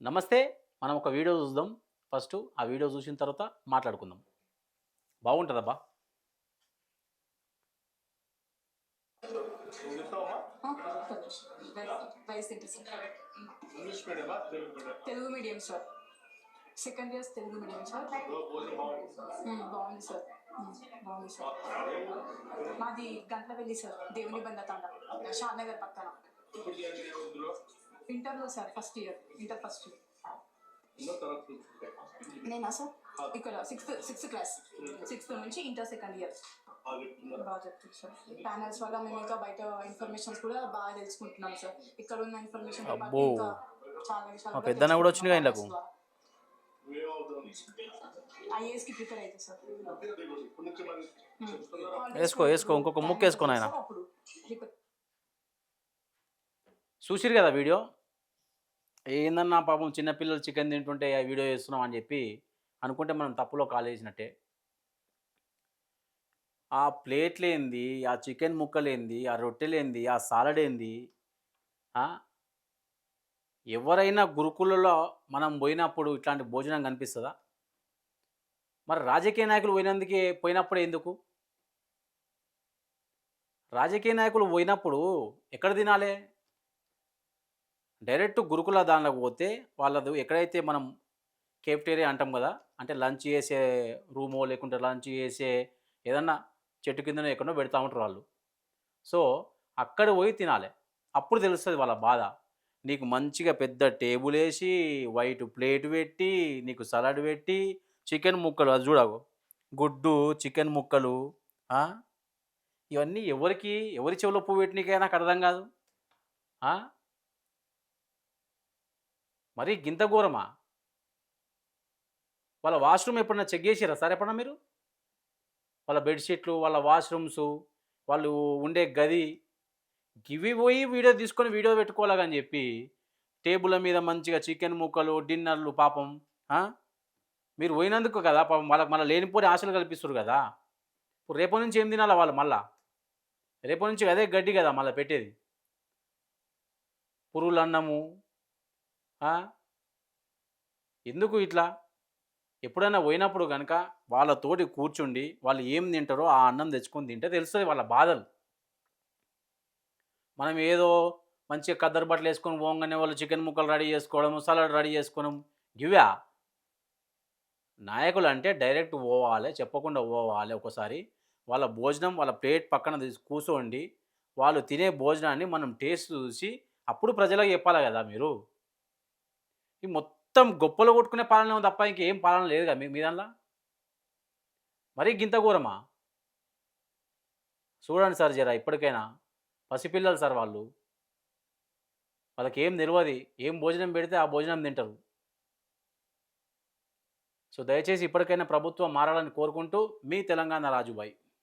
నమస్తే. మనం ఒక వీడియో చూద్దాం. ఫస్టు ఆ వీడియో చూసిన తర్వాత మాట్లాడుకుందాం. బాగుంటదబ్బా! చూపిస్తావమ్మా? రైస్ తింటే సార్. ఇంగ్లీష్ మీడియమా Telugu medium? Telugu medium sir. Second years Telugu medium sir. భోజనం బాగుంది సార్. బాగుంది సార్. మాది గంట్లవెల్లి సార్, దేవుని బంద తండ, షాద్నగర్ పక్కన. ఇంటర్లో sir, first year, inter first year. నేనా సార్ ఇక్కడ సిక్స్త్ క్లాస్, సిక్స్త్ నుంచి ఇంటర్ సెకండ్ ఇయర్. బాగా చెప్తుంది సార్. ప్యానల్స్ వల్ల మేము ఇంకా బయట ఇన్ఫర్మేషన్స్ కూడా బాగా తెలుసుకుంటున్నాం సార్. ఇక్కడ ఉన్న ఇన్ఫర్మేషన్ అబ్బో! చాలా మా విషయాలు కూడా పెద్దన్న కూడా వచ్చిందిగా తెలుసుకుంటున్నాం ఇండ్లకు. ప్యానల్స్ ద్వారా. ఐఏఎస్కి ప్రిపేర్ అవుతుంది సార్. ఏసుకో. ఇంకొక ముక్కేసుకో నాయన. అప్పుడు చూసిర్రు కదా వీడియో. ఏందన్నా పాపం చిన్నపిల్లలు చికెన్ తింటుంటే ఆ వీడియో చేస్తున్నాం అని చెప్పి అనుకుంటే మనం తప్పులో కాలేసినట్టే. ఆ ప్లేట్లేంది, ఆ చికెన్ ముక్కలేంది, ఆ రొట్టెలేంది, ఆ సాలడేంది, ఆ! ఎవరైనా గురుకులలో మనం పోయినప్పుడు ఇట్లాంటి భోజనం కనిపిస్తదా? మరి రాజకీయ నాయకులు పోయినప్పుడే ఎందుకు? రాజకీయ నాయకులు పోయినప్పుడు ఎక్కడ తినాలే? డైరెక్ట్ గురుకుల దానిలోకి పోతే వాళ్ళది ఎక్కడైతే మనం కేఫ్టేరియా అంటాం కదా! అంటే లంచ్ చేసే రూమో లేకుంటే లంచ్ చేసే ఏదన్నా చెట్టు కిందనో ఎక్కడనో పెడతా ఉంటారు వాళ్ళు. సో, అక్కడ పోయి తినాలే. అప్పుడు తెలుస్తది వాళ్ళ బాధ. నీకు మంచిగా పెద్ద టేబులేసి, వైట్ ప్లేట్ పెట్టి, నీకు సలాడ్ పెట్టి, చికెన్ ముక్కలు అది చూడు అగో గుడ్డు, చికెన్ ముక్కలు, ఆ! ఇవన్నీ ఎవరి చెవిలో పువ్వు పెట్టనీకే నాకు అర్థం కాదు. ఆ! మరీ గింత ఘోరమా? వాళ్ళ వాష్‌రూమ్ ఎప్పుడన్నా చెక్ చేసిర్రా సార్ ఎప్పుడన్నా మీరు? వాళ్ళ బెడ్‌షీట్లు, వాళ్ళ వాష్‌రూమ్సు, వాళ్ళు ఉండే గది, గివి పోయి వీడియో పెట్టుకోవాలా గాని చెప్పి, టేబుల్ల మీద మంచిగా చికెన్ ముక్కలు, డిన్నర్‌లు పాపం. ఆ! మీరు పోయినందుకు కదా పాపం వాళ్ళకి మళ్ళా లేనిపోని ఆశలు కల్పిస్తుర్రు గదా! ఇప్పుడు రేపటి నుంచి ఏం తినాలా వాళ్ళు మళ్ళా? రేపటి నుంచి అదే గడ్డి గదా మళ్ళా పెట్టేది. పురుగులన్నము. ఆ! ఎందుకు ఇట్లా? ఎప్పుడైనా పోయినప్పుడు గనక వాళ్ళతోటి కూర్చుండి, వాళ్ళు ఏం తింటారో ఆ అన్నం తెచ్చుకొని తింటే తెలుస్తది వాళ్ళ బాధలు. మనం ఏదో మంచిగా ఖద్దరు బట్టలేసుకొని పోంగానే వాళ్ళు చికెన్ ముక్కలు రెడీ చేసుకోవడం, సలాడ్ రెడీ చేసుకోవడం గివా? నాయకులంటే డైరెక్ట్ పోవాలె. చెప్పకుండా పోవాలె ఒకసారి. వాళ్ళ భోజనం వాళ్ళ ప్లేట్ పక్కన కూసోండి. వాళ్ళు తినే భోజనాన్ని మనం టేస్ట్ చూసి అప్పుడు ప్రజలకు చెప్పాలి గదా మీరు. ఈ మొత్తం గొప్పలు కొట్టుకునే పాలనే ఉంది తప్ప ఇంకేం పాలన లేదుగా మీ దాంట్ల. మరీ గింత ఘోరమా? చూడండి సార్ జర ఇప్పటికైనా. పసిపిల్లలు సార్ వాళ్ళు. వాళ్ళకేం తెలవది. ఏం భోజనం పెడితే ఆ భోజనం తింటరు. సో, దయచేసి ఇప్పటికైనా ప్రభుత్వం మారాలని కోరుకుంటూ మీ తెలంగాణ రాజుభాయ్.